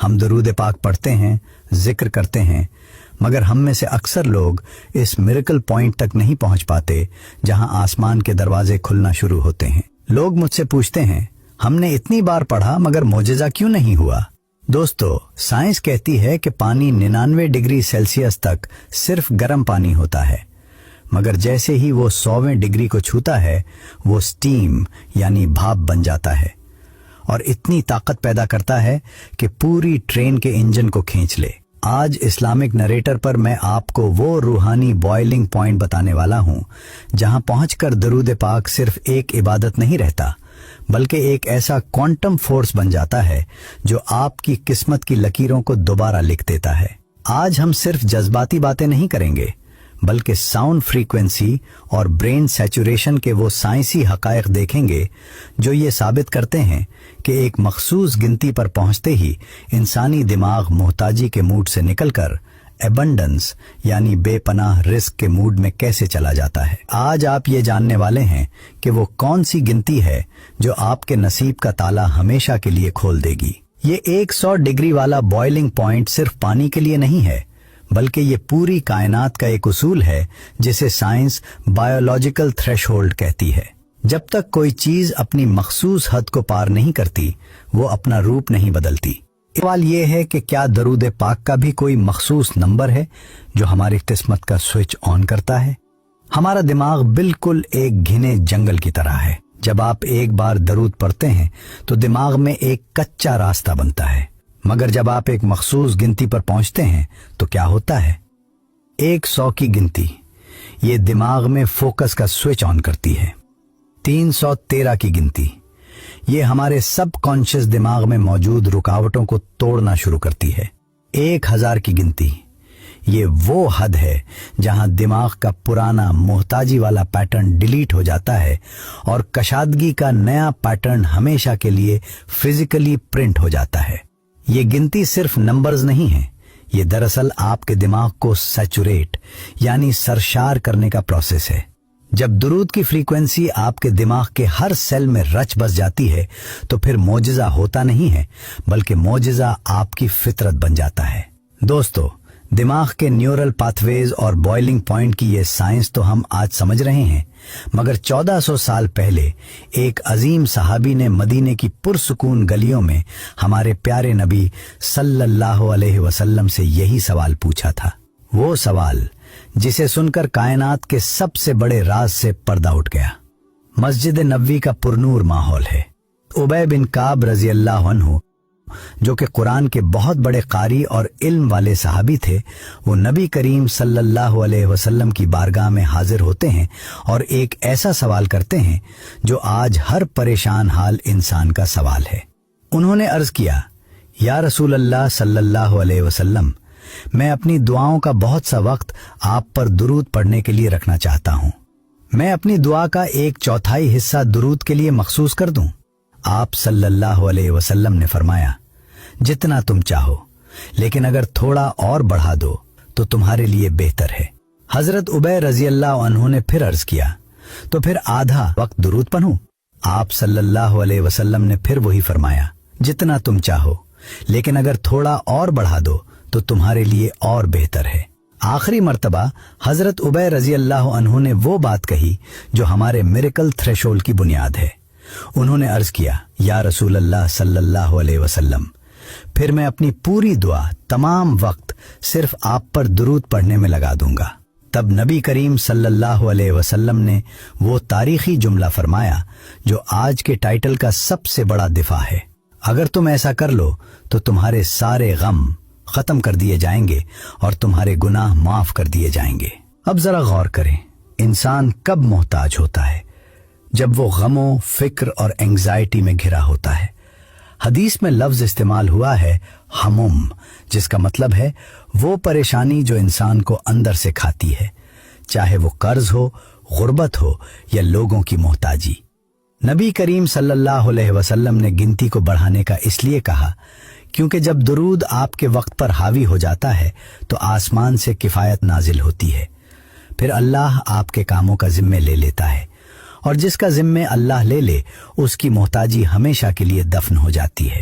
ہم درود پاک پڑھتے ہیں، ذکر کرتے ہیں، مگر ہم میں سے اکثر لوگ اس میریکل پوائنٹ تک نہیں پہنچ پاتے جہاں آسمان کے دروازے کھلنا شروع ہوتے ہیں۔ لوگ مجھ سے پوچھتے ہیں، ہم نے اتنی بار پڑھا مگر معجزہ کیوں نہیں ہوا؟ دوستو، سائنس کہتی ہے کہ پانی 99 ڈگری سیلسیس تک صرف گرم پانی ہوتا ہے، مگر جیسے ہی وہ 100ویں ڈگری کو چھوتا ہے وہ سٹیم یعنی بھاپ بن جاتا ہے اور اتنی طاقت پیدا کرتا ہے کہ پوری ٹرین کے انجن کو کھینچ لے۔ آج اسلامک نریٹر پر میں آپ کو وہ روحانی بوائلنگ پوائنٹ بتانے والا ہوں جہاں پہنچ کر درود پاک صرف ایک عبادت نہیں رہتا بلکہ ایک ایسا کوانٹم فورس بن جاتا ہے جو آپ کی قسمت کی لکیروں کو دوبارہ لکھ دیتا ہے۔ آج ہم صرف جذباتی باتیں نہیں کریں گے بلکہ ساؤنڈ فریکوینسی اور برین سیچوریشن کے وہ سائنسی حقائق دیکھیں گے جو یہ ثابت کرتے ہیں کہ ایک مخصوص گنتی پر پہنچتے ہی انسانی دماغ محتاجی کے موڈ سے نکل کر ایبنڈنس یعنی بے پناہ رزق کے موڈ میں کیسے چلا جاتا ہے۔ آج آپ یہ جاننے والے ہیں کہ وہ کون سی گنتی ہے جو آپ کے نصیب کا تالا ہمیشہ کے لیے کھول دے گی۔ یہ 100 ڈگری والا بوائلنگ پوائنٹ صرف پانی کے لیے نہیں ہے بلکہ یہ پوری کائنات کا ایک اصول ہے جسے سائنس بایولوجیکل تھریش ہولڈ کہتی ہے۔ جب تک کوئی چیز اپنی مخصوص حد کو پار نہیں کرتی وہ اپنا روپ نہیں بدلتی۔ سوال یہ ہے کہ کیا درود پاک کا بھی کوئی مخصوص نمبر ہے جو ہماری قسمت کا سوئچ آن کرتا ہے؟ ہمارا دماغ بالکل ایک گھنے جنگل کی طرح ہے۔ جب آپ ایک بار درود پڑھتے ہیں تو دماغ میں ایک کچا راستہ بنتا ہے، مگر جب آپ ایک مخصوص گنتی پر پہنچتے ہیں تو کیا ہوتا ہے؟ 100 کی گنتی یہ دماغ میں فوکس کا سوئچ آن کرتی ہے۔ 313 کی گنتی یہ ہمارے سب کانشس دماغ میں موجود رکاوٹوں کو توڑنا شروع کرتی ہے۔ 1000 کی گنتی یہ وہ حد ہے جہاں دماغ کا پرانا محتاجی والا پیٹرن ڈیلیٹ ہو جاتا ہے اور کشادگی کا نیا پیٹرن ہمیشہ کے لیے فزیکلی پرنٹ ہو جاتا ہے۔ یہ گنتی صرف نمبرز نہیں ہیں، یہ دراصل آپ کے دماغ کو سیچوریٹ یعنی سرشار کرنے کا پروسیس ہے۔ جب درود کی فریکوینسی آپ کے دماغ کے ہر سیل میں رچ بس جاتی ہے تو پھر معجزہ ہوتا نہیں ہے بلکہ معجزہ آپ کی فطرت بن جاتا ہے۔ دوستو، دماغ کے نیورل پاتھ ویز اور بوائلنگ پوائنٹ کی یہ سائنس تو ہم آج سمجھ رہے ہیں، مگر 1400 سال پہلے ایک عظیم صحابی نے مدینے کی پرسکون گلیوں میں ہمارے پیارے نبی صلی اللہ علیہ وسلم سے یہی سوال پوچھا تھا۔ وہ سوال جسے سن کر کائنات کے سب سے بڑے راز سے پردہ اٹھ گیا۔ مسجد نبوی کا پرنور ماحول ہے۔ ابی بن کعب رضی اللہ عنہ جو کہ قرآن کے بہت بڑے قاری اور علم والے صحابی تھے، وہ نبی کریم صلی اللہ علیہ وسلم کی بارگاہ میں حاضر ہوتے ہیں اور ایک ایسا سوال کرتے ہیں جو آج ہر پریشان حال انسان کا سوال ہے۔ انہوں نے عرض کیا، یا رسول اللہ صلی اللہ علیہ وسلم، میں اپنی دعاؤں کا بہت سا وقت آپ پر درود پڑھنے کے لیے رکھنا چاہتا ہوں۔ میں اپنی دعا کا 1/4 حصہ درود کے لیے مخصوص کر دوں؟ آپ صلی اللہ علیہ وسلم نے فرمایا، جتنا تم چاہو، لیکن اگر تھوڑا اور بڑھا دو تو تمہارے لیے بہتر ہے۔ حضرت ابی رضی اللہ عنہ نے پھر عرض کیا، تو پھر آدھا وقت درود پڑھوں؟ آپ صلی اللہ علیہ وسلم نے پھر وہی فرمایا، جتنا تم چاہو، لیکن اگر تھوڑا اور بڑھا دو تو تمہارے لیے اور بہتر ہے۔ آخری مرتبہ حضرت ابی رضی اللہ عنہ نے وہ بات کہی جو ہمارے میریکل تھریشولڈ کی بنیاد ہے۔ انہوں نے عرض کیا، یا رسول اللہ صلی اللہ علیہ وسلم، پھر میں اپنی پوری دعا تمام وقت صرف آپ پر درود پڑھنے میں لگا دوں گا۔ تب نبی کریم صلی اللہ علیہ وسلم نے وہ تاریخی جملہ فرمایا جو آج کے ٹائٹل کا سب سے بڑا دفاع ہے، اگر تم ایسا کر لو تو تمہارے سارے غم ختم کر دیے جائیں گے اور تمہارے گناہ معاف کر دیے جائیں گے۔ اب ذرا غور کریں، انسان کب محتاج ہوتا ہے؟ جب وہ غموں، فکر اور انگزائٹی میں گھرا ہوتا ہے۔ حدیث میں لفظ استعمال ہوا ہے ہموم، جس کا مطلب ہے وہ پریشانی جو انسان کو اندر سے کھاتی ہے، چاہے وہ قرض ہو، غربت ہو یا لوگوں کی محتاجی۔ نبی کریم صلی اللہ علیہ وسلم نے گنتی کو بڑھانے کا اس لیے کہا کیونکہ جب درود آپ کے وقت پر حاوی ہو جاتا ہے تو آسمان سے کفایت نازل ہوتی ہے، پھر اللہ آپ کے کاموں کا ذمہ لے لیتا ہے، اور جس کا ذمہ اللہ لے لے اس کی محتاجی ہمیشہ کے لیے دفن ہو جاتی ہے۔